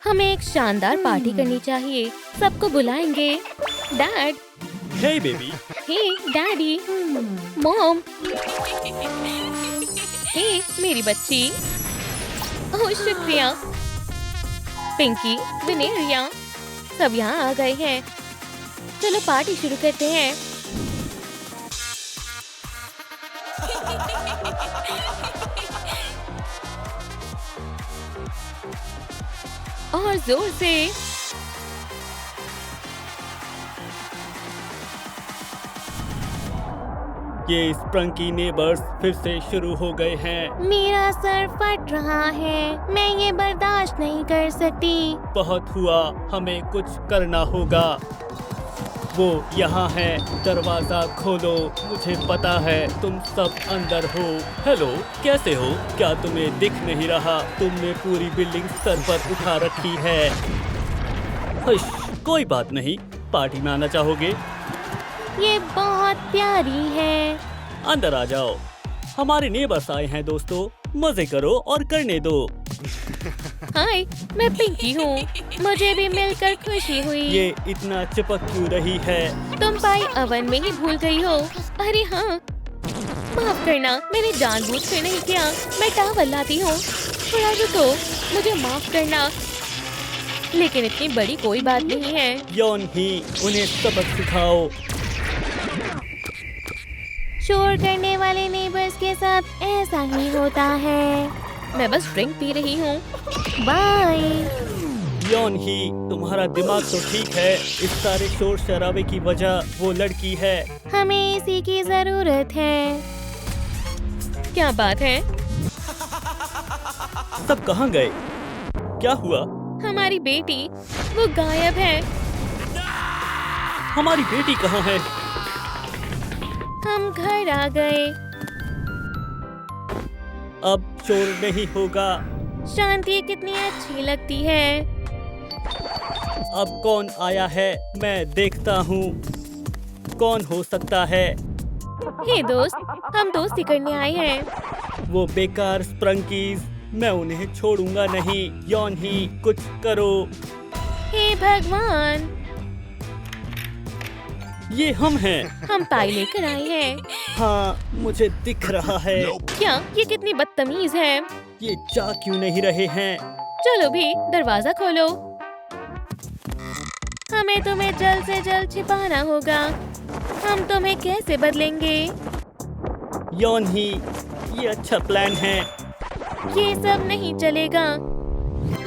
हमें एक शानदार पार्टी करनी चाहिए। सबको बुलाएंगे। डैड, हे बेबी। हे डैडी, मॉम, हे मेरी बच्ची। ओह शुक्रिया। पिंकी, विनेरिया, सब यहाँ आ गए हैं। चलो पार्टी शुरू करते हैं। और जोर से। ये स्प्रंकी नेबर्स फिर से शुरू हो गए हैं। मेरा सर फट रहा है। मैं ये बर्दाश्त नहीं कर सकती। बहुत हुआ, हमें कुछ करना होगा। वो यहाँ है, दरवाजा खोलो। मुझे पता है तुम सब अंदर हो। हेलो, कैसे हो? क्या तुम्हें दिख नहीं रहा? तुमने पूरी बिल्डिंग सर पर उठा रखी है। हुश, कोई बात नहीं। पार्टी में आना चाहोगे? ये बहुत प्यारी है। अंदर आ जाओ। हमारे नेबर्स आए हैं दोस्तों, मजे करो और करने दो। हाय, मैं पिंकी हूँ। मुझे भी मिलकर खुशी हुई। ये इतना चिपक क्यों रही है? तुम पाई अवन में ही भूल गई हो। अरे हाँ, माफ करना, मैंने जानबूझकर नहीं किया। मैं टॉवल लाती हूँ। थोड़ा रुको, मुझे माफ करना। लेकिन इतनी बड़ी कोई बात नहीं है। यौन ही उन्हें सबक सिखाओ। शोर करने वाले नेबर्स के साथ ऐसा ही होता है। मैं बस ड्रिंक पी रही हूँ। बाय। यौन ही, तुम्हारा दिमाग तो ठीक है। इस सारे शोर शराबे की वजह वो लड़की है। हमें इसी की जरूरत है। क्या बात है? सब कहाँ गए? क्या हुआ? हमारी बेटी, वो गायब है। हमारी बेटी कहाँ है? हम घर आ गए। अब शोर नहीं होगा। शांति कितनी अच्छी लगती है। अब कौन आया है? मैं देखता हूँ। कौन हो सकता है? हे दोस्त, हम दोस्ती करने आए हैं। वो बेकार स्प्रंकीज, मैं उन्हें छोड़ूंगा नहीं। यौन ही, कुछ करो। हे भगवान, ये हम हैं। हम पाई लेकर आए हैं। हाँ, मुझे दिख रहा है। क्या ये कितनी बदतमीज है। ये जा क्यों नहीं रहे हैं? चलो भी, दरवाजा खोलो। हमें तुम्हें जल्द से जल्द छिपाना होगा। हम तुम्हें कैसे बदलेंगे? यौन ही, ये अच्छा प्लान है। ये सब नहीं चलेगा।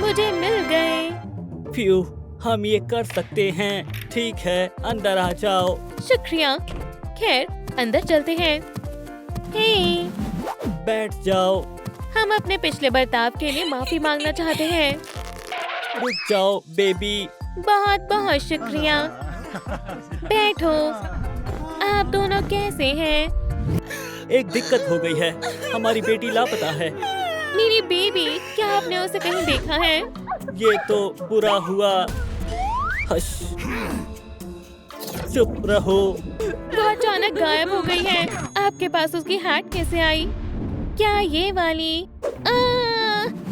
मुझे मिल गए। फ्यू, हम ये कर सकते हैं। ठीक है, अंदर आ जाओ। शुक्रिया। खैर, अंदर चलते हैं। हे, बैठ जाओ। हम अपने पिछले बर्ताव के लिए माफी मांगना चाहते हैं। रुक जाओ बेबी। बहुत बहुत शुक्रिया। बैठो। आप दोनों कैसे हैं? एक दिक्कत हो गई है। हमारी बेटी लापता है। मेरी बेबी, क्या आपने उसे कहीं देखा है? ये तो बुरा हुआ। हश, चुप रहो। वो अचानक गायब हो गई है। आपके पास उसकी हैट कैसे आई? क्या ये वाली?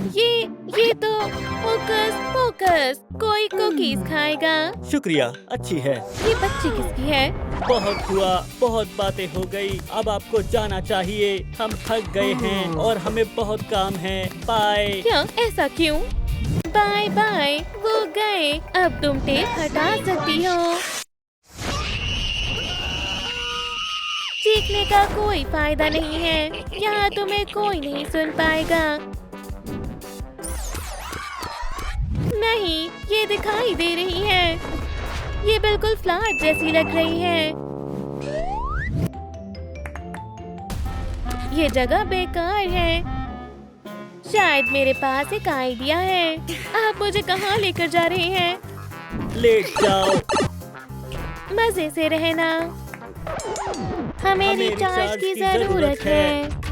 ये तो फोकस फोकस। कोई कुकीज खाएगा? शुक्रिया, अच्छी है। ये बच्ची किसकी है? बहुत हुआ, बहुत बातें हो गई। अब आपको जाना चाहिए। हम थक गए हैं और हमें बहुत काम है। बाय। क्या, ऐसा क्यों? Bye bye. वो गए। अब तुम टेप हटा सकती हो। चीखने का कोई फायदा नहीं है। यहाँ तुम्हें कोई नहीं सुन पाएगा। नहीं, ये दिखाई दे रही है। ये बिल्कुल फ्लैट जैसी लग रही है। ये जगह बेकार है। शायद मेरे पास एक आइडिया है। आप मुझे कहाँ लेकर जा रहे हैं? लेट जाओ। मजे से रहना। हमें रिचार्ज की जरूरत है।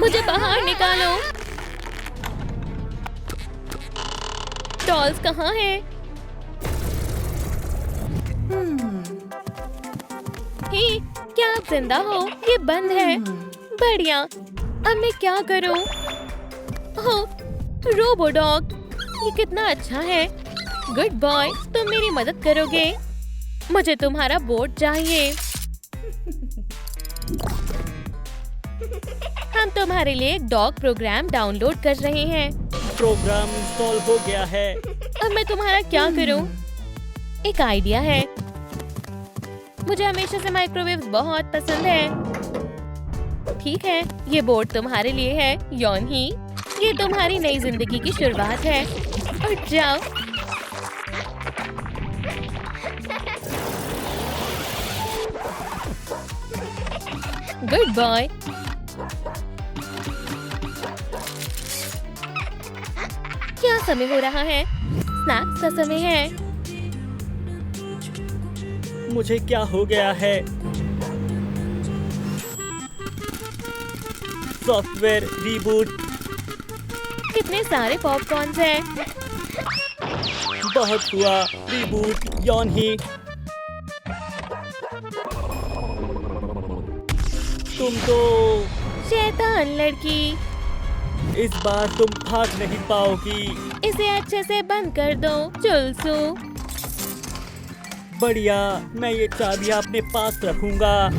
मुझे बाहर निकालो। डॉल्स कहाँ हैं? हे, क्या आप जिंदा हो? ये बंद है। बढ़िया। अब मैं क्या करूं? ओह, रोबोडॉग, ये कितना अच्छा है। गुड बॉय, तुम मेरी मदद करोगे? मुझे तुम्हारा बोर्ड चाहिए। हम तुम्हारे लिए एक डॉग प्रोग्राम डाउनलोड कर रहे हैं। प्रोग्राम इंस्टॉल हो गया है। अब मैं तुम्हारा क्या करूं? एक आइडिया है। मुझे हमेशा से माइक्रोवेव बहुत पसंद है। ठीक है, ये बोर्ड तुम्हारे लिए है, योनही। ये तुम्हारी नई जिंदगी की शुरुआत है। उठ जाओ। Good boy. क्या समय हो रहा है? स्नैक्स का समय है। मुझे क्या हो गया है? Software reboot. कितने सारे पॉपकॉर्न्स हैं। बहुत हुआ रीबूट, योनही। तुम तो शैतान लड़की, इस बार तुम भाग नहीं पाओगी। इसे अच्छे से बंद कर दो, चुलसू। बढ़िया, मैं ये चाबियां अपने पास रखूंगा।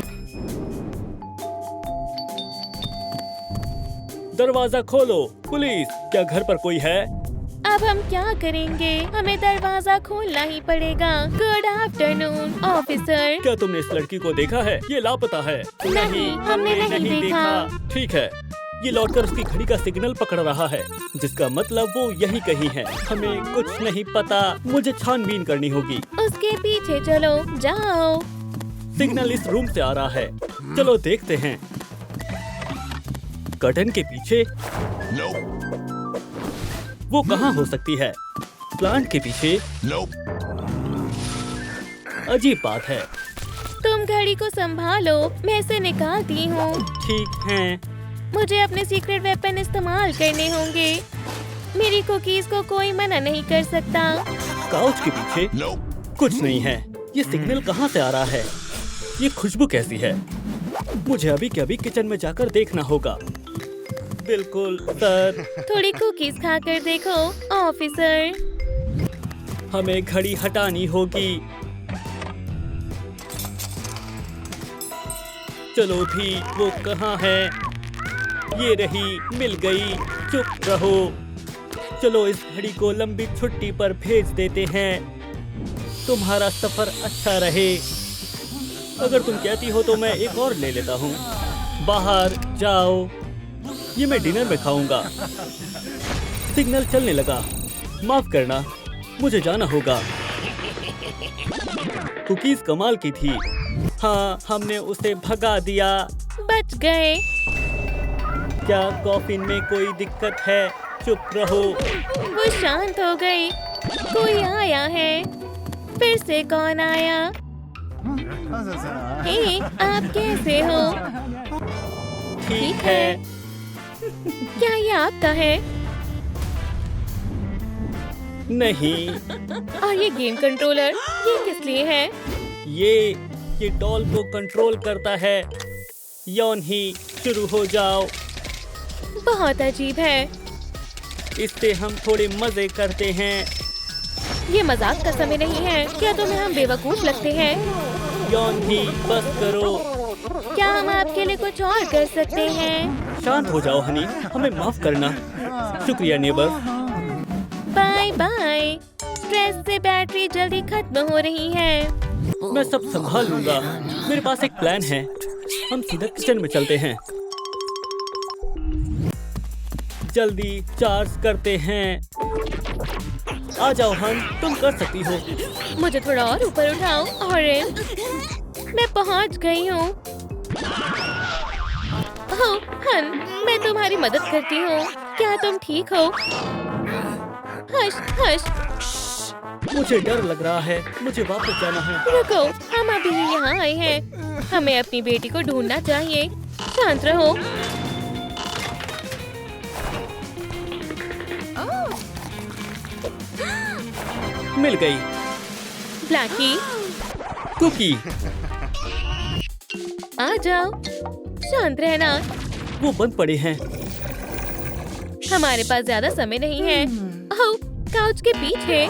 दरवाजा खोलो। पुलिस, क्या घर पर कोई है? अब हम क्या करेंगे? हमें दरवाजा खोलना ही पड़ेगा। Good afternoon officer. क्या तुमने इस लड़की को देखा है? ये लापता है। नहीं, हमने नहीं देखा। ठीक है, ये लौटकर उसकी घड़ी का सिग्नल पकड़ रहा है, जिसका मतलब वो यही कहीं है। हमें कुछ नहीं पता, मुझे छानबीन करनी होगी। उसके पीछे चलो, जाओ। सिग्नल इस रूम से आ रहा है। चलो देखते हैं। कर्टन के पीछे? वो कहाँ हो सकती है? प्लांट के पीछे? अजीब बात है। तुम घड़ी को संभालो, मैं इसे निकालती हूँ। ठीक है। मुझे अपने सीक्रेट वेपन इस्तेमाल करने होंगे। मेरी कुकीज को कोई मना नहीं कर सकता। काउच के पीछे? कुछ नहीं है। ये सिग्नल कहाँ से आ रहा है? ये खुशबू कैसी है? मुझे अभी के अभी किचन में जाकर देखना होगा। बिल्कुल सर। थोड़ी कुकीज खाकर देखो ऑफिसर। हमें घड़ी हटानी होगी। चलो भी, वो कहाँ है? ये रही, मिल गई। चुप रहो। चलो इस घड़ी को लंबी छुट्टी पर भेज देते हैं। तुम्हारा सफर अच्छा रहे। अगर तुम कहती हो तो मैं एक और ले लेता हूँ। बाहर जाओ। ये मैं डिनर में खाऊंगा। सिग्नल चलने लगा। माफ करना, मुझे जाना होगा। कुकीज कमाल की थी। हाँ, हमने उसे भगा दिया। बच गए। क्या कॉफिन में कोई दिक्कत है? चुप रहो। वो शांत हो गई। कोई आया है। फिर से कौन आया? हे, आप कैसे हो? ठीक है। क्या ये आपका है? नहीं। और ये गेम कंट्रोलर, ये किस लिए है? ये डॉल को कंट्रोल करता है। योनही, शुरू हो जाओ। बहुत अजीब है। इससे हम थोड़े मजे करते हैं। ये मजाक का समय नहीं है। क्या तुम्हें हम बेवकूफ लगते हैं? योनही, बस करो। क्या हम आपके लिए कुछ और कर सकते हैं? शांत हो जाओ हनी, हमें माफ करना। शुक्रिया नेबर। Bye bye. स्ट्रेस से बैटरी जल्दी खत्म हो रही है। मैं सब संभाल लूंगा। मेरे पास एक प्लान है। हम सीधा किचन में चलते हैं। जल्दी चार्ज करते हैं। आ जाओ हन, तुम कर सकती हो। मुझे थोड़ा और ऊपर उठाओ। ऑरेंज, मैं पहुंच गई हूँ। ओह, हन, मैं तुम्हारी मदद करती हूँ। क्या तुम ठीक हो? Hush hush. मुझे डर लग रहा है। मुझे वापस जाना है। रुको, हम अभी ही यहाँ आए हैं। हमें अपनी बेटी को ढूंढना चाहिए। शांत रहो। मिल गई। Blackie, cookie. आ जाओ। शांत रहना। वो बंद पड़े हैं। हमारे पास ज्यादा समय नहीं है। ओह, काउच के पीछे।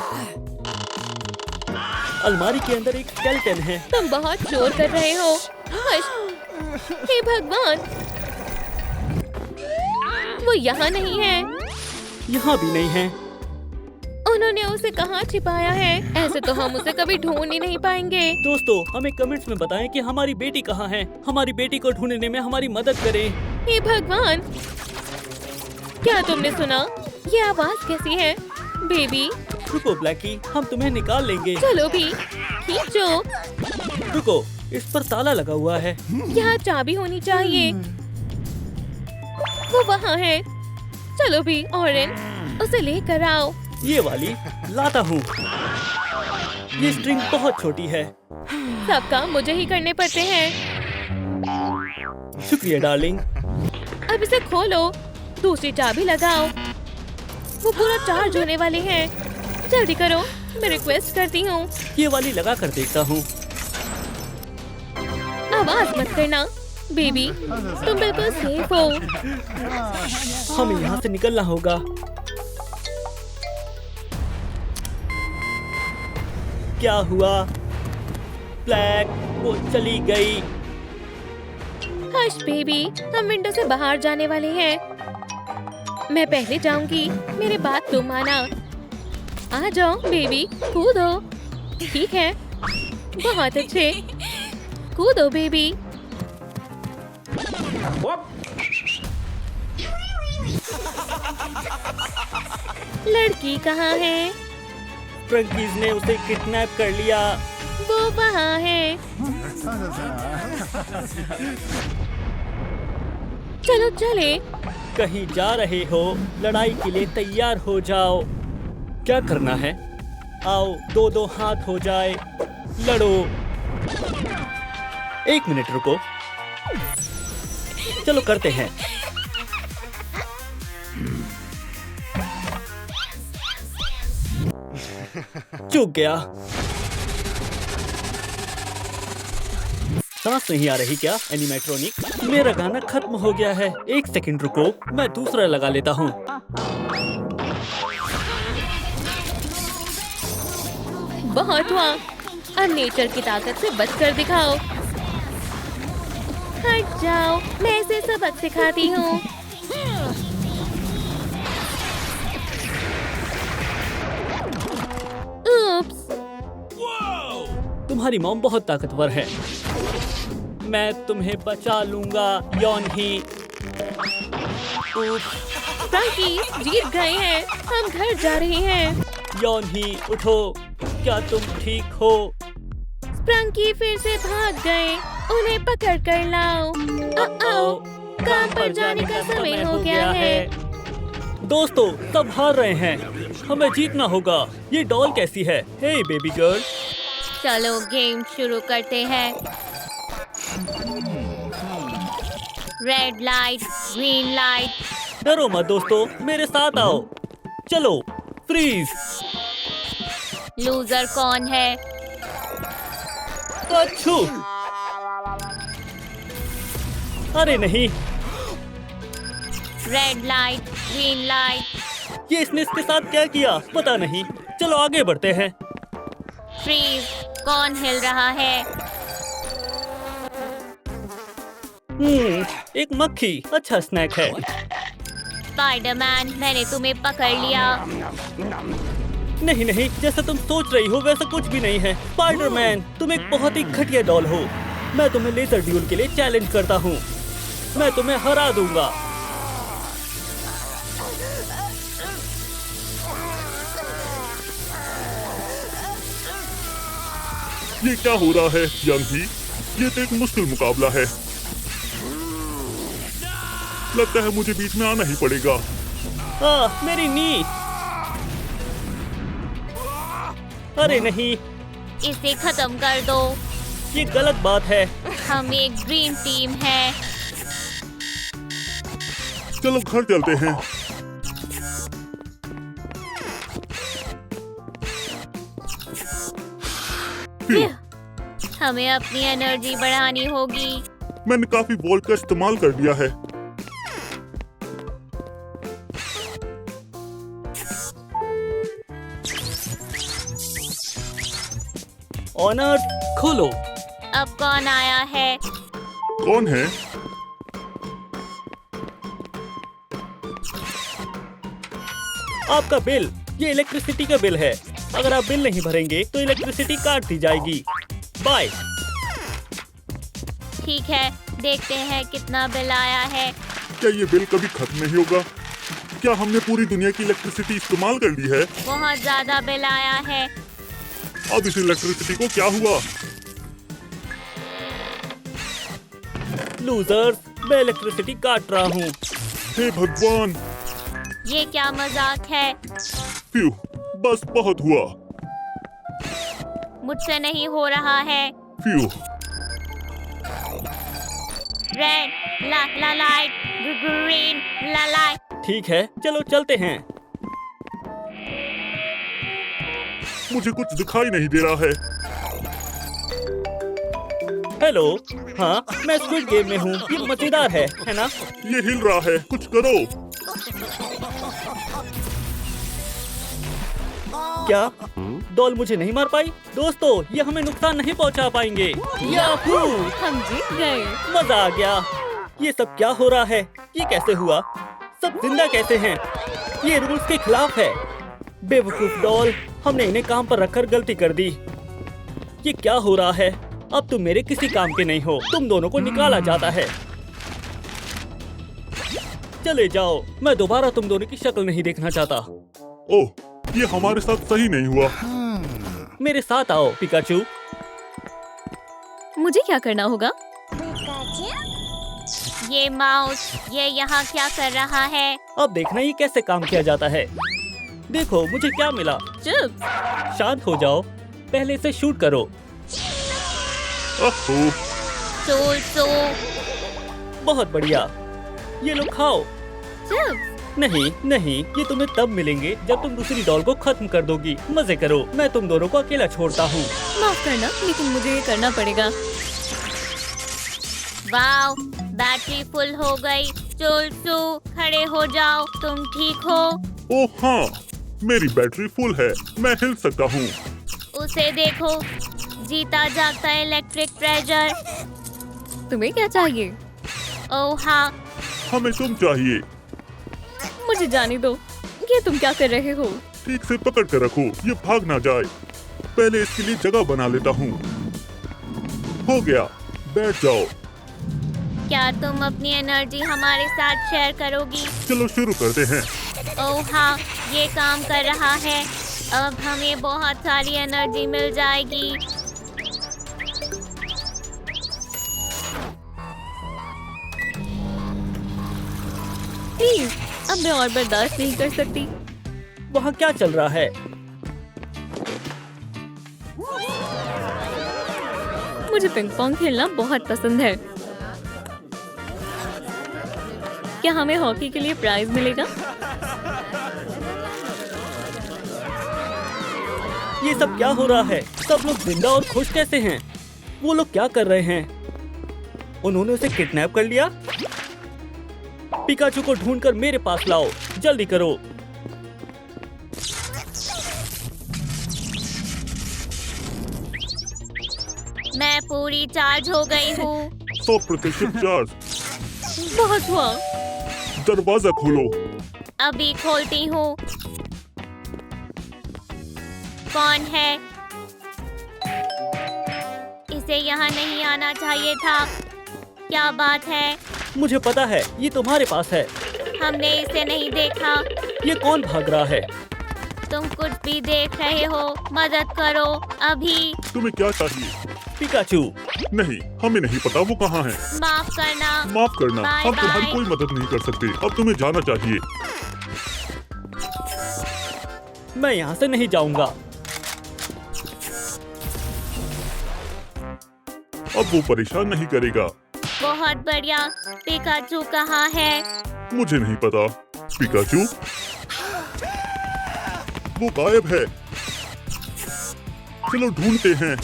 अलमारी के अंदर एक स्केलेटन है। तुम बहुत शोर कर रहे हो। हश! हे भगवान, वो यहाँ नहीं है। यहाँ भी नहीं है। उन्होंने उसे कहाँ छिपाया है? ऐसे तो हम उसे कभी ढूंढ ही नहीं पाएंगे। दोस्तों, हमें कमेंट्स में बताएं कि हमारी बेटी कहाँ है। हमारी बेटी को ढूंढने में हमारी मदद करें। हे भगवान, क्या तुमने सुना? ये आवाज कैसी है? बेबी, रुको ब्लैकी, हम तुम्हें निकाल लेंगे। चलो भी, खींचो। रुको, इस पर ताला लगा हुआ है। यहाँ चाबी होनी चाहिए। वो वहाँ है। चलो भी, ऑरेंज, उसे लेकर आओ। ये वाली लाता हूँ। ये स्ट्रिंग बहुत छोटी है। सब काम मुझे ही करने पड़ते हैं। शुक्रिया डार्लिंग। अब इसे खोलो। दूसरी चाबी लगाओ। वो पूरा चार्ज होने वाले हैं। जल्दी करो, मैं रिक्वेस्ट करती हूँ। ये वाली लगा कर देखता हूँ। आवाज मत करना। बेबी, तुम बिल्कुल सेफ हो। हमें यहाँ से निकलना होगा। क्या हुआ? ब्लैक, वो चली गई। हश बेबी, हम विंडो से बाहर जाने वाले हैं। मैं पहले जाऊंगी। मेरी बात तुम माना। आ जाओ बेबी, कूदो। ठीक है, बहुत अच्छे। कूदो बेबी। लड़की कहाँ है? फ्रंकीज ने उसे किडनैप कर लिया। वो वहाँ है। चलो चले। कहीं जा रहे हो? लड़ाई के लिए तैयार हो जाओ। क्या करना है? आओ, दो दो हाथ हो जाए। लड़ो। एक मिनट रुको। चलो करते हैं। चूक गया। सांस नहीं आ रही क्या एनिमेट्रॉनिक? मेरा गाना खत्म हो गया है। एक सेकंड रुको, मैं दूसरा लगा लेता हूँ। बहुत हुआ। अब नेचर की ताकत से बचकर दिखाओ। हट जाओ, मैं इसे सबक सिखाती हूँ। उप्स। तुम्हारी मॉम बहुत ताकतवर है। मैं तुम्हें बचा लूंगा, यौन ही। फ्रैंकी, जीत गए हैं। हम घर जा रहे हैं। यौन ही, उठो। क्या तुम ठीक हो? फ्रैंकी फिर से भाग गए। उन्हें पकड़ कर लाओ। काम पर जाने का समय हो गया है। दोस्तों, सब हार रहे हैं। हमें जीतना होगा। ये डॉल कैसी है? हे बेबी गर्ल। चलो गेम शुरू करते हैं। Red light, green light. डरो मत दोस्तों, मेरे साथ आओ। चलो, फ्रीज। लूजर कौन है? अच्छू। अरे नहीं। Red light, green light. ये इसने इसके साथ क्या किया? पता नहीं। चलो आगे बढ़ते हैं। फ्रीज, कौन हिल रहा है? एक मक्खी। अच्छा स्नैक है। स्पाइडरमैन, मैंने तुम्हें पकड़ लिया। नहीं नहीं, जैसा तुम सोच रही हो वैसा कुछ भी नहीं है। स्पाइडरमैन, तुम एक बहुत ही घटिया डॉल हो। मैं तुम्हें लेजर ड्यूल के लिए चैलेंज करता हूँ। मैं तुम्हें हरा दूंगा। ये क्या हो रहा है यंग? ये तो एक मुश्किल मुकाबला है। लगता है मुझे बीच में आना ही पड़ेगा। मेरी नी। अरे नहीं, इसे खत्म कर दो। ये गलत बात है। हम एक ग्रीन टीम है। चलो घर चलते हैं। हमें अपनी एनर्जी बढ़ानी होगी। मैंने काफी वोल्ट का इस्तेमाल कर दिया है। ऑनर्स खोलो। अब कौन आया है? कौन है? आपका बिल, ये इलेक्ट्रिसिटी का बिल है। अगर आप बिल नहीं भरेंगे तो इलेक्ट्रिसिटी काट दी जाएगी। बाय। ठीक है, देखते हैं कितना बिल आया है। क्या ये बिल कभी खत्म नहीं होगा? क्या हमने पूरी दुनिया की इलेक्ट्रिसिटी इस्तेमाल कर ली है? बहुत ज्यादा बिल आया है। अब इस इलेक्ट्रिसिटी को क्या हुआ? लूजर्स, मैं इलेक्ट्रिसिटी काट रहा हूँ। हे भगवान! ये क्या मजाक है? फ्यू, बस बहुत हुआ। मुझसे नहीं हो रहा है। फ्यू, रेड ला ला लाइट, ग्रीन ला लाइट। ठीक है, चलो चलते हैं। मुझे कुछ दिखाई नहीं दे रहा है। हेलो, हाँ, मैं स्क्विड गेम में हूँ। ये मजेदार है ना? ये हिल रहा है, कुछ करो। क्या डॉल मुझे नहीं मार पाई? दोस्तों, ये हमें नुकसान नहीं पहुंचा पाएंगे। याहू! हम जीत गए। मजा आ गया। ये सब क्या हो रहा है? ये कैसे हुआ? सब जिंदा कैसे हैं? ये रूल्स के खिलाफ है। बेवकूफ डॉल, हमने इन्हें काम पर रखकर गलती कर दी। ये क्या हो रहा है? अब तुम मेरे किसी काम के नहीं हो। तुम दोनों को निकाला जाता है। चले जाओ, मैं दोबारा तुम दोनों की शक्ल नहीं देखना चाहता। ओह, ये हमारे साथ सही नहीं हुआ। मेरे साथ आओ पिकाचू। मुझे क्या करना होगा? ये माउस, ये यहाँ क्या कर रहा है? अब देखना ये कैसे काम किया जाता है। देखो मुझे क्या मिला। चिप्स। शांत हो जाओ, पहले इसे शूट करो। ओह, सो बहुत बढ़िया, ये लो खाओ। चिप्स। नहीं नहीं, ये तुम्हें तब मिलेंगे जब तुम दूसरी डॉल को खत्म कर दोगी। मजे करो, मैं तुम दोनों को अकेला छोड़ता हूँ। माफ करना, लेकिन मुझे ये करना पड़ेगा। वाओ, बैटरी फुल हो गई। चोलसू, खड़े हो जाओ। तुम ठीक हो? ओह हाँ, मेरी बैटरी फुल है, मैं हिल सकता हूँ। उसे देखो, जीता जागता इलेक्ट्रिक प्रेशर। तुम्हें क्या चाहिए? ओह हाँ, हमें तुम चाहिए। मुझे जाने दो। ये तुम क्या कर रहे हो? ठीक से पकड़ कर रखो, ये भाग ना जाए। पहले इसके लिए जगह बना लेता हूँ। हो गया, बैठ जाओ। क्या तुम अपनी एनर्जी हमारे साथ शेयर करोगी? चलो शुरू करते हैं। ओह हाँ, ये काम कर रहा है। अब हमें बहुत सारी एनर्जी मिल जाएगी। प्लीज, अब मैं और बर्दाश्त नहीं कर सकती। वहाँ क्या चल रहा है? मुझे पिंग पोंग खेलना बहुत पसंद है। क्या हमें हॉकी के लिए प्राइज मिलेगा? ये सब क्या हो रहा है? सब लोग जिंदा और खुश कैसे हैं? वो लोग क्या कर रहे हैं? उन्होंने उसे किडनैप कर लिया। पिकाचू को ढूंढकर मेरे पास लाओ, जल्दी करो। मैं पूरी चार्ज हो गई हूँ। 100% चार्ज। बहुत हुआ। दरवाजा खोलो। अभी खोलती हूँ। कौन है? इसे यहाँ नहीं आना चाहिए था। क्या बात है? मुझे पता है, ये तुम्हारे पास है। हमने इसे नहीं देखा। ये कौन भाग रहा है? तुम कुछ भी देख रहे हो? मदद करो अभी। तुम्हें क्या चाहिए? पिकाचू, नहीं, हमें नहीं पता वो कहाँ है। माफ करना। माफ करना, बाय हम तुम्हारी बाय। कोई मदद नहीं कर सकते। अब तुम्हें जाना चाहिए। मैं यहाँ से नहीं जाऊँगा। अब वो परेशान नहीं करेगा। बहुत बढ़िया। पिकाचू कहाँ है? मुझे नहीं पता। पिकाचू, वो गायब है। चलो ढूंढते हैं।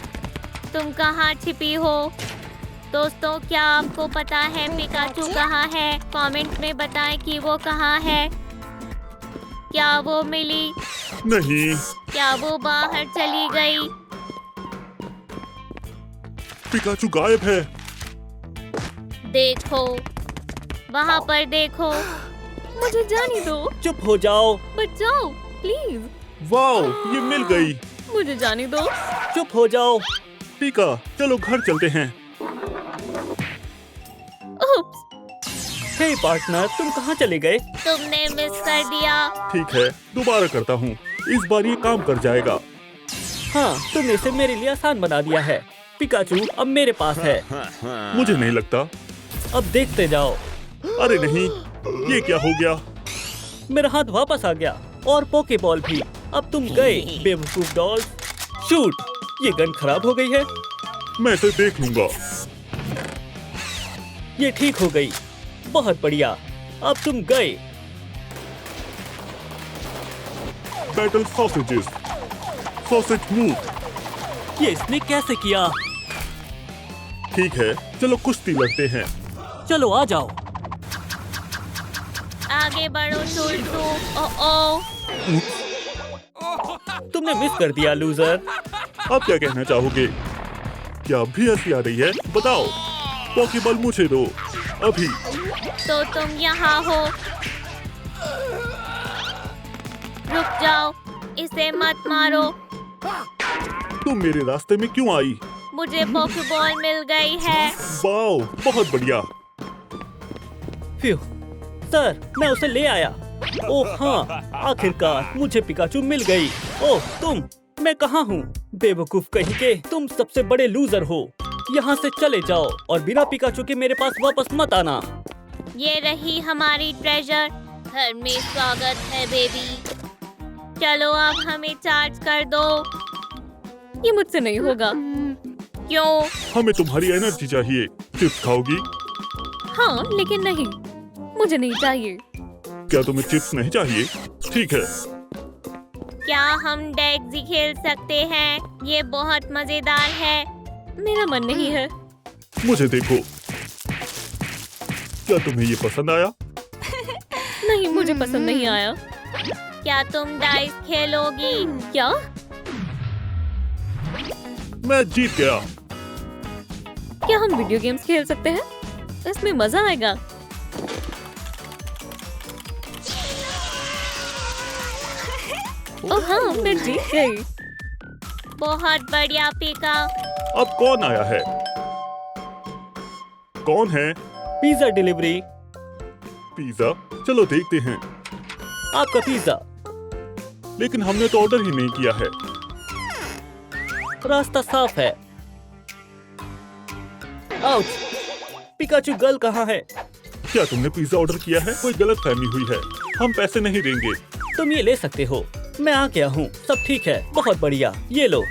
तुम कहाँ छिपी हो? दोस्तों, क्या आपको पता है पिकाचू कहाँ है? कमेंट में बताएं कि वो कहाँ है। क्या वो मिली? नहीं, क्या वो बाहर चली गई? पिकाचू गायब है। देखो, वहाँ पर देखो। मुझे जाने दो। चुप हो जाओ। बचाओ प्लीज। वाओ, ये मिल गई। मुझे जाने दो। चुप हो जाओ। पिका, चलो घर चलते हैं। उप्स, हे पार्टनर, तुम कहाँ चले गए? तुमने मिस कर दिया। ठीक है, दोबारा करता हूँ। इस बार ये काम कर जाएगा। हाँ, तुमने इसे मेरे लिए आसान बना दिया है। पिकाचू अब मेरे पास है। मुझे नहीं लगता। अब देखते जाओ। अरे नहीं, ये क्या हो गया? मेरा हाथ वापस आ गया और पोकेबॉल भी। अब तुम गए बेवकूफ डॉल। शूट, ये गन खराब हो गई है। मैं इसे देख लूंगा। ये ठीक हो गई। बहुत बढ़िया। अब तुम गए। Battle sausages. Sausage move. ये इसने कैसे किया? ठीक है, चलो कुश्ती लड़ते हैं। चलो आ जाओ। आगे बढ़ो टुलटू। ओ तुमने मिस कर दिया लूजर। आप क्या कहना चाहोगे? क्या अब भी हंसी आ रही है? बताओ। पॉकेबॉल मुझे दो अभी। तो तुम यहाँ हो। रुक जाओ, इसे मत मारो। तुम मेरे रास्ते में क्यों आई? मुझे पोकेबॉल मिल गई है। वाओ, बहुत बढ़िया। फ्यू, सर, मैं उसे ले आया। ओह हाँ, आखिरकार मुझे पिकाचू मिल गई। ओह तुम, मैं कहाँ हूँ? बेवकूफ कहीं के, तुम सबसे बड़े लूजर हो। यहाँ से चले जाओ और बिना पिकाचू के मेरे पास वापस मत आना। ये रही हमारी ट्रेजर। घर में स्वागत है बेबी। चलो अब हमें चार्ज कर दो। ये मुझसे नहीं होगा। क्यों? हमें तुम्हारी एनर्जी चाहिए। चिप्स खाओगी? हाँ, लेकिन नहीं, मुझे नहीं चाहिए। क्या तुम्हें चिप्स नहीं चाहिए? ठीक है। क्या हम डेक्सी खेल सकते हैं? ये बहुत मजेदार है। मेरा मन नहीं है। मुझे देखो। क्या तुम्हें ये पसंद आया? नहीं, मुझे पसंद नहीं आया। क्या तुम डाइस खेलोगी? क्या? मैं जीत गया। क्या हम वीडियो गेम्स खेल सकते हैं? इसमें मजा आएगा। ओह हाँ, मैं जीत गई। बहुत बढ़िया पिका। अब कौन आया है? कौन है? Pizza delivery. पिज्जा? चलो देखते हैं। आपका पिज्जा। लेकिन हमने तो ऑर्डर ही नहीं किया है। रास्ता साफ है। आउच! पिकाचू गर्ल कहाँ है? क्या तुमने पिज्जा ऑर्डर किया है? कोई गलत फहमी हुई है। हम पैसे नहीं देंगे। तुम ये ले सकते हो। मैं आ गया हूँ। सब ठीक है। बहुत बढ़िया। ये लो।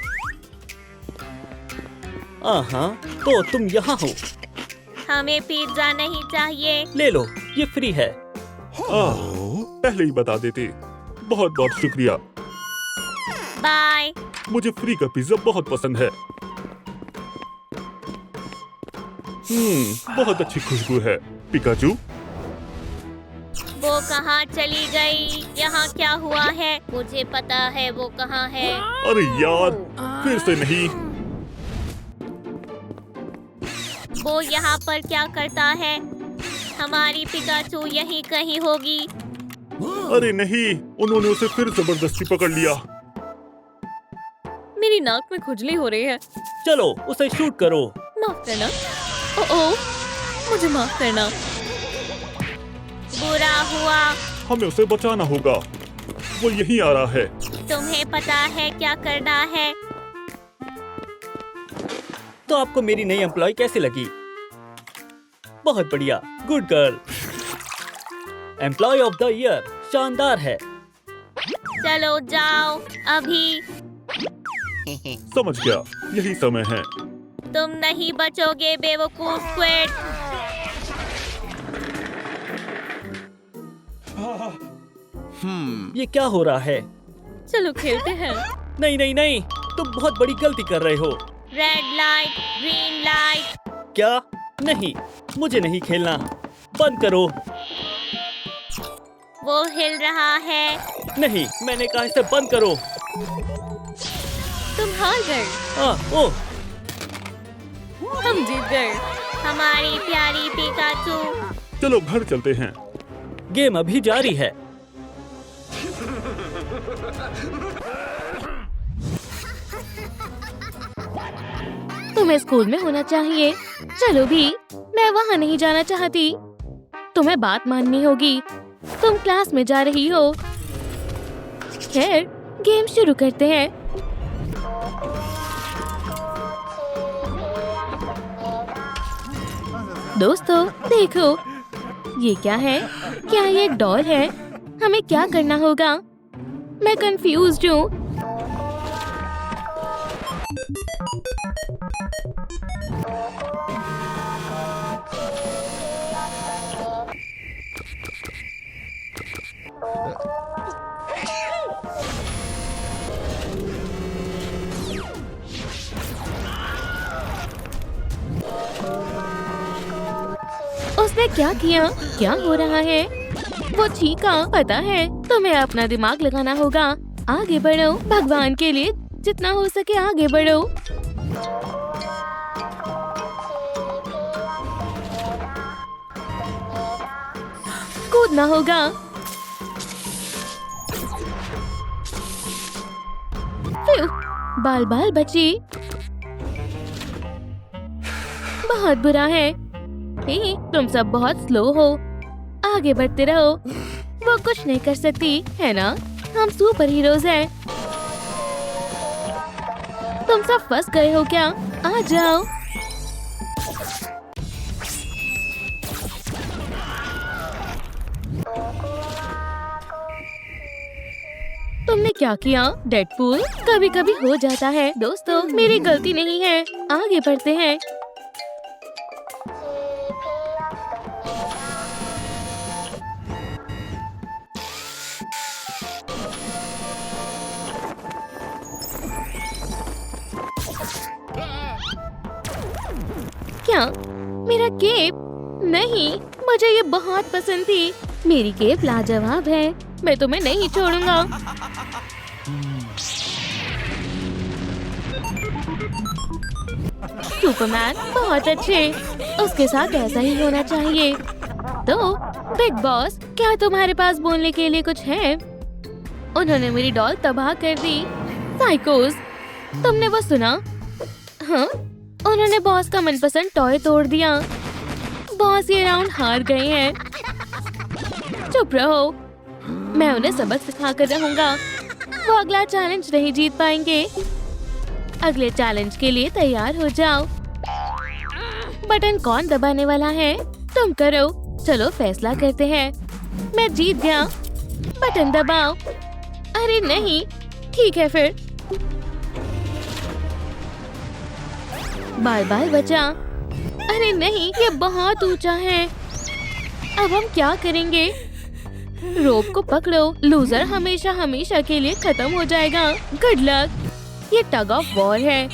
हाँ, तो तुम यहाँ हो। हमें पिज्जा नहीं चाहिए। ले लो, ये फ्री है। पहले ही बता देते। बहुत बहुत शुक्रिया। बाय। मुझे फ्री का पिज्जा बहुत पसंद है। बहुत अच्छी खुशबू है। पिकाचू, वो कहाँ चली गई? यहाँ क्या हुआ है? मुझे पता है वो कहाँ है। अरे यार, फिर से नहीं। वो यहाँ पर क्या करता है? हमारी पिकाचू यहीं कहीं होगी। अरे नहीं, उन्होंने उसे फिर जबरदस्ती पकड़ लिया। मेरी नाक में खुजली हो रही है। चलो उसे शूट करो। माफ करना। ओह, मुझे माफ करना। बुरा हुआ। हमें उसे बचाना होगा। वो यहीं आ रहा है। तुम्हें पता है क्या करना है? तो आपको मेरी नई एम्प्लॉय कैसी लगी? बहुत बढ़िया। Good girl. Employee of the year. शानदार है। चलो जाओ अभी। समझ गया, यही समय है। तुम नहीं बचोगे बेवकूफ स्क्विड। ये क्या हो रहा है? चलो खेलते हैं। नहीं नहीं नहीं, तुम बहुत बड़ी गलती कर रहे हो। Red light, green light. क्या? नहीं, मुझे नहीं खेलना। बंद करो। वो हिल रहा है। नहीं, मैंने कहा इसे बंद करो। तुम हार गए। ओह, हम जीत गए। हमारी प्यारी पिकाचू। चलो घर चलते हैं। गेम अभी जारी है। तुम्हें स्कूल में होना चाहिए। चलो भी, मैं वहाँ नहीं जाना चाहती। तुम्हें बात माननी होगी। तुम क्लास में जा रही हो। खैर, गेम शुरू करते हैं। दोस्तों, देखो, ये क्या है? क्या ये एक डॉल है? हमें क्या करना होगा? मैं कंफ्यूज्ड हूँ। उसने क्या किया? क्या हो रहा है? वो चीखा। पता है, तुम्हें अपना दिमाग लगाना होगा। आगे बढ़ो, भगवान के लिए जितना हो सके आगे बढ़ो। कूदना होगा। बाल बाल बची। बहुत बुरा है। तुम सब बहुत स्लो हो। आगे बढ़ते रहो। वो कुछ नहीं कर सकती, है ना? हम सुपर हीरोज हैं। तुम सब फंस गए हो क्या? आ जाओ। तुमने क्या किया? डेडपूल, कभी कभी हो जाता है। दोस्तों, मेरी गलती नहीं है। आगे बढ़ते हैं। क्या? मेरा केप? नहीं, मुझे ये बहुत पसंद थी। मेरी केप लाजवाब है। मैं तुम्हें नहीं छोड़ूंगा। सुपरमैन बहुत अच्छे। उसके साथ ऐसा ही होना चाहिए। तो बिग बॉस, क्या तुम्हारे पास बोलने के लिए कुछ है? उन्होंने मेरी डॉल तबाह कर दी। साइकोस, तुमने वो सुना? हाँ, उन्होंने बॉस का मनपसंद टॉय तोड़ दिया। बॉस ये राउंड हार गए हैं। चुप रहो, मैं उन्हें सबक सिखा कर रहूंगा। वो अगला चैलेंज नहीं जीत पाएंगे। अगले चैलेंज के लिए तैयार हो जाओ। बटन कौन दबाने वाला है? तुम करो। चलो फैसला करते हैं। मैं जीत गया। बटन दबाओ। अरे नहीं, ठीक है फिर। बाल बाल बचा। अरे नहीं, ये बहुत ऊंचा है। अब हम क्या करेंगे? रोप को पकड़ो। लूजर हमेशा हमेशा के लिए खत्म हो जाएगा। Good luck. ये टग ऑफ वॉर है।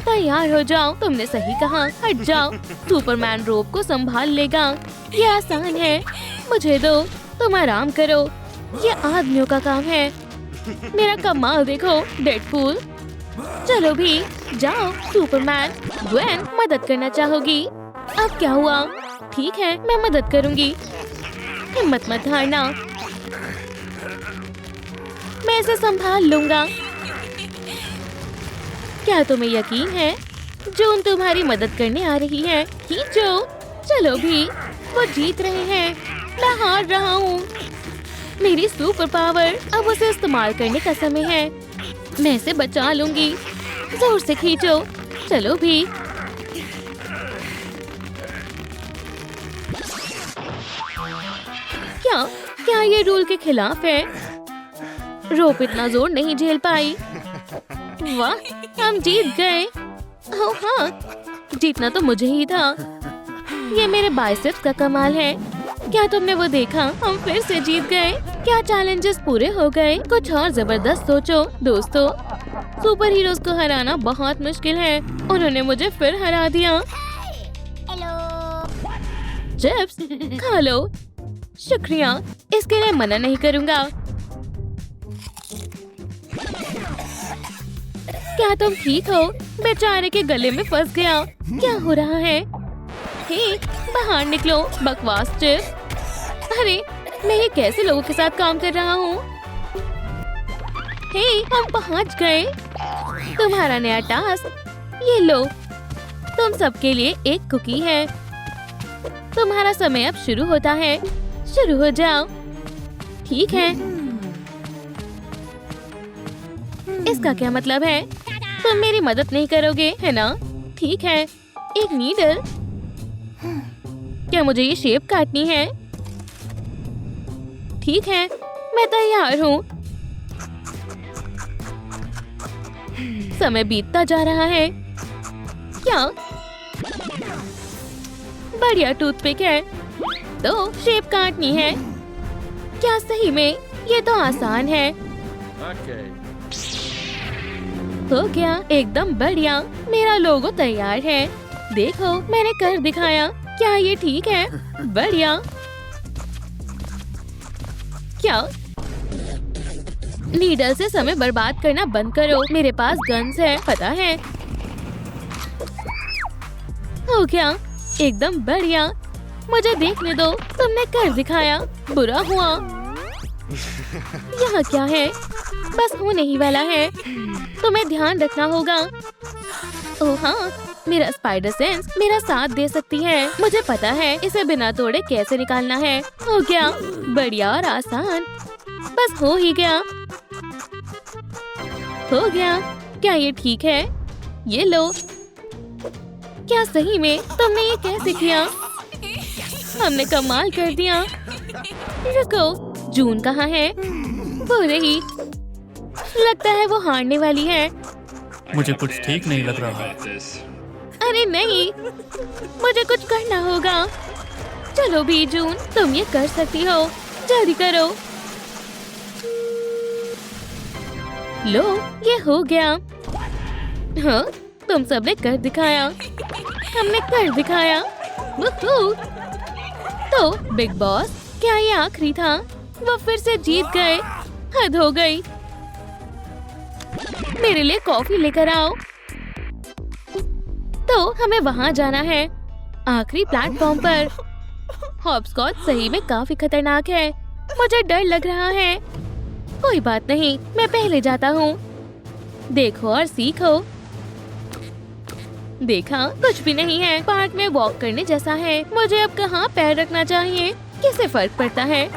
तैयार हो जाओ। तुमने सही कहा। हट जाओ। सुपरमैन रोप को संभाल लेगा। ये आसान है। मुझे दो। तुम आराम करो। ये आदमियों का काम है। मेरा कमाल देखो, डेडपूल। चलो भी, जाओ। सुपरमैन, ग्वेन मदद करना चाहोगी? अब क्या हुआ? ठीक है, मैं मदद करूंगी। हिम्मत मत हारना। मैं इसे संभाल लूंगा। क्या तुम्हें यकीन है? जून तुम्हारी मदद करने आ रही है। खींचो। चलो भी, वो जीत रहे हैं। मैं हार रहा हूँ। मेरी सुपर पावर, अब उसे इस्तेमाल करने का समय है। मैं इसे बचा लूंगी। जोर से खींचो। चलो भी। क्या? क्या ये रूल के खिलाफ है? रोप इतना जोर नहीं झेल पाई। वाह, हम जीत गए। ओह हाँ, जीतना तो मुझे ही था। ये मेरे बाइसेप्स का कमाल है। क्या तुमने वो देखा? हम फिर से जीत गए। क्या चैलेंजेस पूरे हो गए? कुछ और जबरदस्त सोचो। दोस्तों, सुपर हीरोज को हराना बहुत मुश्किल है। उन्होंने मुझे फिर हरा दिया। चिप्स खा लो। शुक्रिया, इसके लिए मना नहीं करूँगा। क्या तुम ठीक हो? बेचारे के गले में फंस गया। क्या हो रहा है? हे, बाहर निकलो बकवास चिप। अरे मैं ये कैसे लोगों के साथ काम कर रहा हूँ? हे, हम पहुँच गए। तुम्हारा नया टास्क ये लो। तुम सबके लिए एक कुकी है। तुम्हारा समय अब शुरू होता है। शुरू हो जाओ। ठीक है। इसका क्या मतलब है? तुम मेरी मदद नहीं करोगे, है ना? ठीक है। एक नीडल। क्या मुझे ये शेप काटनी है? ठीक है, मैं तैयार हूँ। समय बीतता जा रहा है। क्या? बढ़िया टूथपिक है। तो शेप काटनी है। क्या सही में? ये तो आसान है। हो गया, एकदम बढ़िया। मेरा लोगो तैयार है। देखो, मैंने कर दिखाया। क्या ये ठीक है? बढ़िया। क्या? नीडल से समय बर्बाद करना बंद करो। मेरे पास गन्स है, पता है। हो गया, एकदम बढ़िया। मुझे देखने दो। तुमने कर दिखाया। बुरा हुआ। यहाँ क्या है? बस होने ही वाला है। तुम्हें ध्यान रखना होगा। ओह हाँ, मेरा स्पाइडर सेंस मेरा साथ दे सकती है। मुझे पता है इसे बिना तोड़े कैसे निकालना है। हो गया, बढ़िया और आसान। बस हो ही गया। हो गया। क्या ये ठीक है? ये लो। क्या सही में? तुमने ये कैसे किया? हमने कमाल कर दिया। रुको, जून कहाँ है? वो रही। लगता है वो हारने वाली है। मुझे कुछ ठीक नहीं लग रहा है। अरे नहीं, मुझे कुछ करना होगा। चलो भी जून, तुम ये कर सकती हो। जल्दी करो। लो, ये हो गया। हाँ, तुम सबने कर दिखाया। हमने कर दिखाया। वूहू। तो बिग बॉस, क्या ये आखिरी था? वो फिर से जीत गए। हद हो गई। मेरे लिए कॉफी लेकर आओ। तो हमें वहाँ जाना है, आखिरी प्लेटफॉर्म पर। हॉपस्कॉच सही में काफी खतरनाक है। मुझे डर लग रहा है। कोई बात नहीं, मैं पहले जाता हूँ। देखो और सीखो। देखा, कुछ भी नहीं है। पार्क में वॉक करने जैसा है। मुझे अब कहाँ पैर रखना चाहिए? किससे फर्क पड़ता है?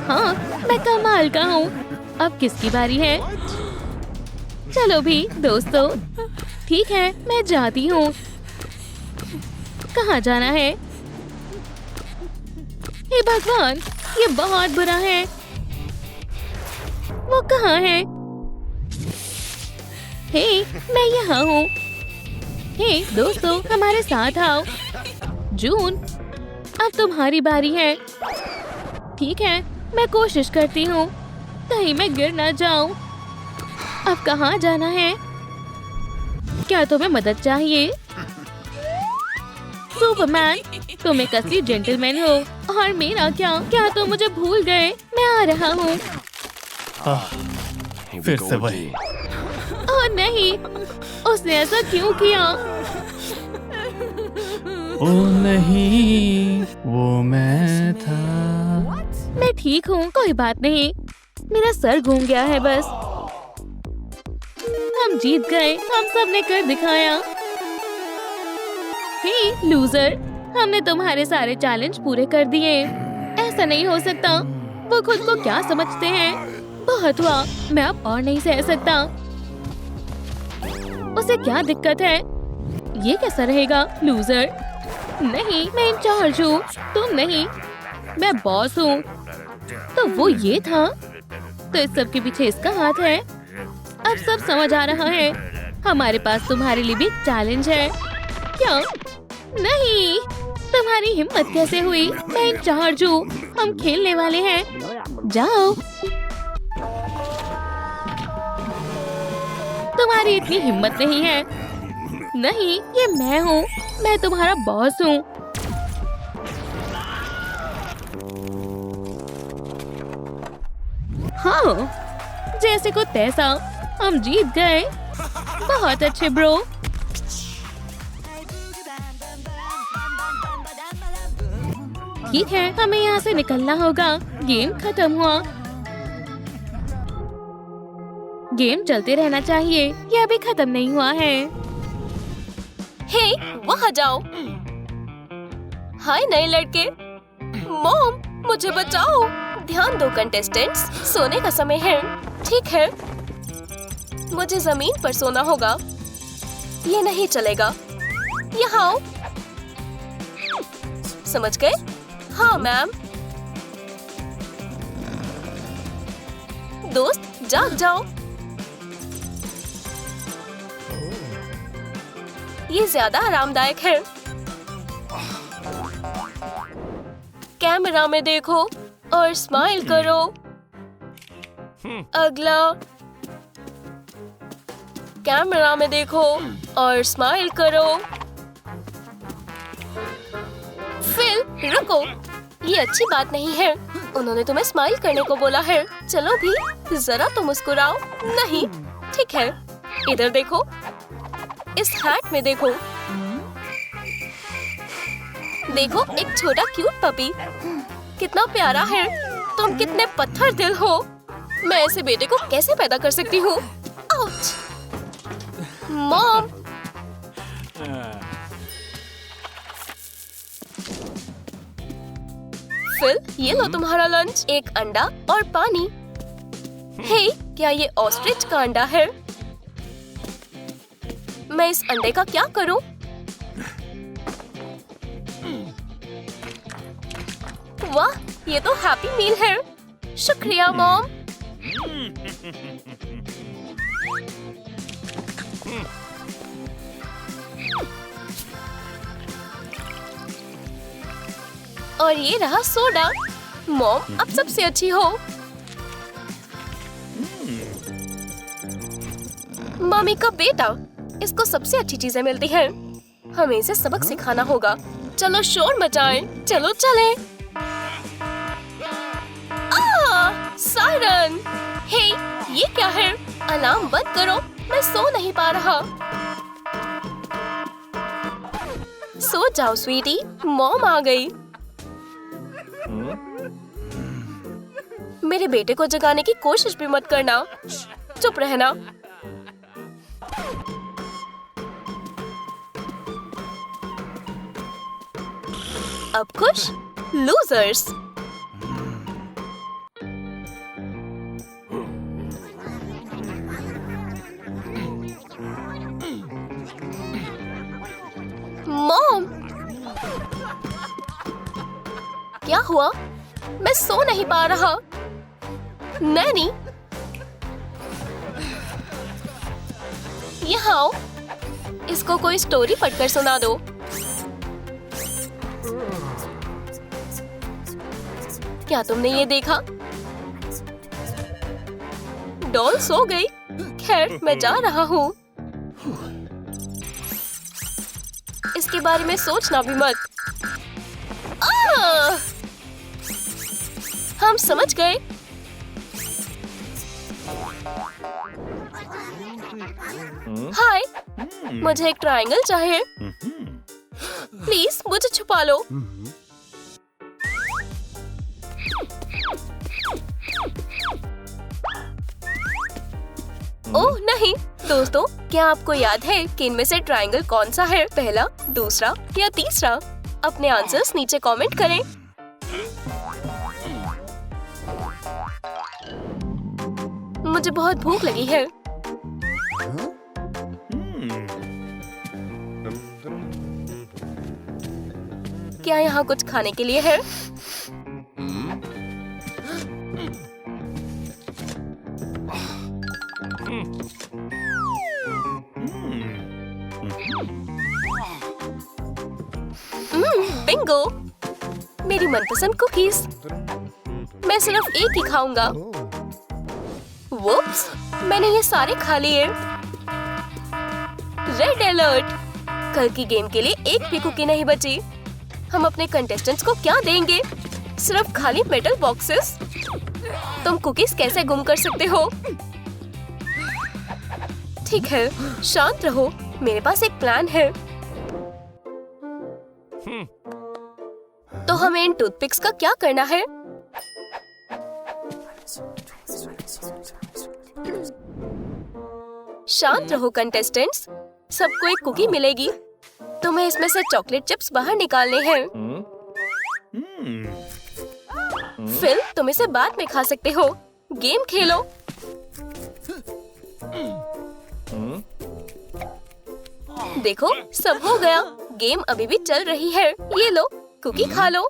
हाँ, मैं कमाल का हूँ। अब किसकी बारी है? चलो भी दोस्तों। ठीक है, मैं जाती हूँ। कहाँ जाना है? हे भगवान, ये बहुत बुरा है। वो कहाँ है? हे, मैं यहाँ हूँ। हे दोस्तों, हमारे साथ आओ। जून, अब तुम्हारी बारी है। ठीक है, मैं कोशिश करती हूँ। कहीं मैं गिर ना जाऊँ। अब कहाँ जाना है? क्या तुम्हें मदद चाहिए? सुपरमैन, तुम एक असली जेंटलमैन हो। और मेरा क्या? क्या तुम मुझे भूल गए? मैं आ रहा हूँ। फिर से वही। ओह नहीं, उसने ऐसा क्यों किया? ओ नहीं, वो मैं था। मैं ठीक हूँ, कोई बात नहीं। मेरा सर घूम गया है बस। हम जीत गए। हम सब ने कर दिखाया। हे लूजर, हमने तुम्हारे सारे चैलेंज पूरे कर दिए। ऐसा नहीं हो सकता। वो खुद को क्या समझते हैं? बहुत हुआ, मैं अब और नहीं सह सकता। उसे क्या दिक्कत है? ये कैसा रहेगा? लूजर नहीं, मैं इंचार्ज हूँ, तुम नहीं। मैं बॉस हूँ। तो वो ये था। तो इस सब के पीछे इसका हाथ है। अब सब समझ आ रहा है। हमारे पास तुम्हारे लिए भी एक चैलेंज है। क्या? नहीं, तुम्हारी हिम्मत कैसे हुई? मैं इंचार्ज हूँ। हम खेलने वाले हैं। जाओ। तुम्हारी इतनी हिम्मत नहीं है। नहीं, ये मैं हूँ। मैं तुम्हारा बॉस हूँ। हाँ, जैसे को तैसा, हम जीत गए। बहुत अच्छे ब्रो। ठीक है, हमें यहाँ से निकलना होगा। गेम खत्म हुआ। गेम चलते रहना चाहिए, यह अभी खत्म नहीं हुआ है। हे, वहाँ जाओ। हाय नए लड़के। मॉम, मुझे बचाओ। ध्यान दो कंटेस्टेंट्स, सोने का समय है। ठीक है, मुझे जमीन पर सोना होगा। ये नहीं चलेगा। यहाँ आओ। समझ गए? हाँ मैम। दोस्त, जाग जाओ। ये ज्यादा आरामदायक है। कैमरा में देखो और स्माइल करो। अगला। कैमरा में देखो और स्माइल करो। फिल, रुको। ये अच्छी बात नहीं है। उन्होंने तुम्हें स्माइल करने को बोला है। चलो भी, जरा तो मुस्कुराओ। नहीं, ठीक है। इधर देखो। इस हैट में देखो। देखो, एक छोटा क्यूट पपी। कितना प्यारा है। तुम कितने पत्थर दिल हो। मैं ऐसे बेटे को कैसे पैदा कर सकती हूँ? आउच! मॉम! फिल, ये लो तुम्हारा लंच। एक अंडा और पानी। हे, क्या ये ऑस्ट्रिच का अंडा है? मैं इस अंडे का क्या करूं? वाह, ये तो हैप्पी मील है। शुक्रिया मॉम। और ये रहा सोडा। मॉम, अब सबसे अच्छी हो। मम्मी का बेटा, इसको सबसे अच्छी चीजें मिलती हैं। हमें इसे सबक सिखाना होगा। चलो शोर मचाएं। चलो चलें। सायरन! हे, ये क्या है? अलार्म बंद करो। मैं सो नहीं पा रहा। सो जाओ स्वीटी, मॉम आ गई। मेरे बेटे को जगाने की कोशिश भी मत करना। चुप रहना। अब खुश? लूजर्स। मॉम! क्या हुआ? मैं सो नहीं पा रहा। नैनी, यहाँ आओ। इसको कोई स्टोरी पढ़कर सुना दो। क्या तुमने ये देखा? डॉल सो गई। खैर, मैं जा रहा हूँ। इसके बारे में सोचना भी मत। हम समझ गए। हाय, मुझे एक ट्रायंगल चाहिए। प्लीज मुझे छुपा लो। ओह नहीं। दोस्तों, क्या आपको याद है कि इनमें से ट्रायंगल कौन सा है? पहला, दूसरा या तीसरा? अपने आंसर्स नीचे कमेंट करें। मुझे बहुत भूख लगी है। क्या यहाँ कुछ खाने के लिए है? बिंगो! मेरी मनपसंद कुकीज। मैं सिर्फ एक ही खाऊंगा। वुप्स! मैंने ये सारे खा लिए। Red alert! कल की गेम के लिए एक भी कुकी नहीं बची। हम अपने कंटेस्टेंट्स को क्या देंगे? सिर्फ खाली मेटल बॉक्सेस। तुम कुकीज कैसे गुम कर सकते हो? ठीक है, शांत रहो, मेरे पास एक प्लान है। तो हमें इन टूथपिक्स का क्या करना है? शांत रहो कंटेस्टेंट्स, सबको एक कुकी मिलेगी। तुम्हें इसमें से चॉकलेट चिप्स बाहर निकालने हैं। फिर तुम इसे बाद में खा सकते हो। गेम खेलो। देखो, सब हो गया। गेम अभी भी चल रही है। ये लो, कुकी खा लो।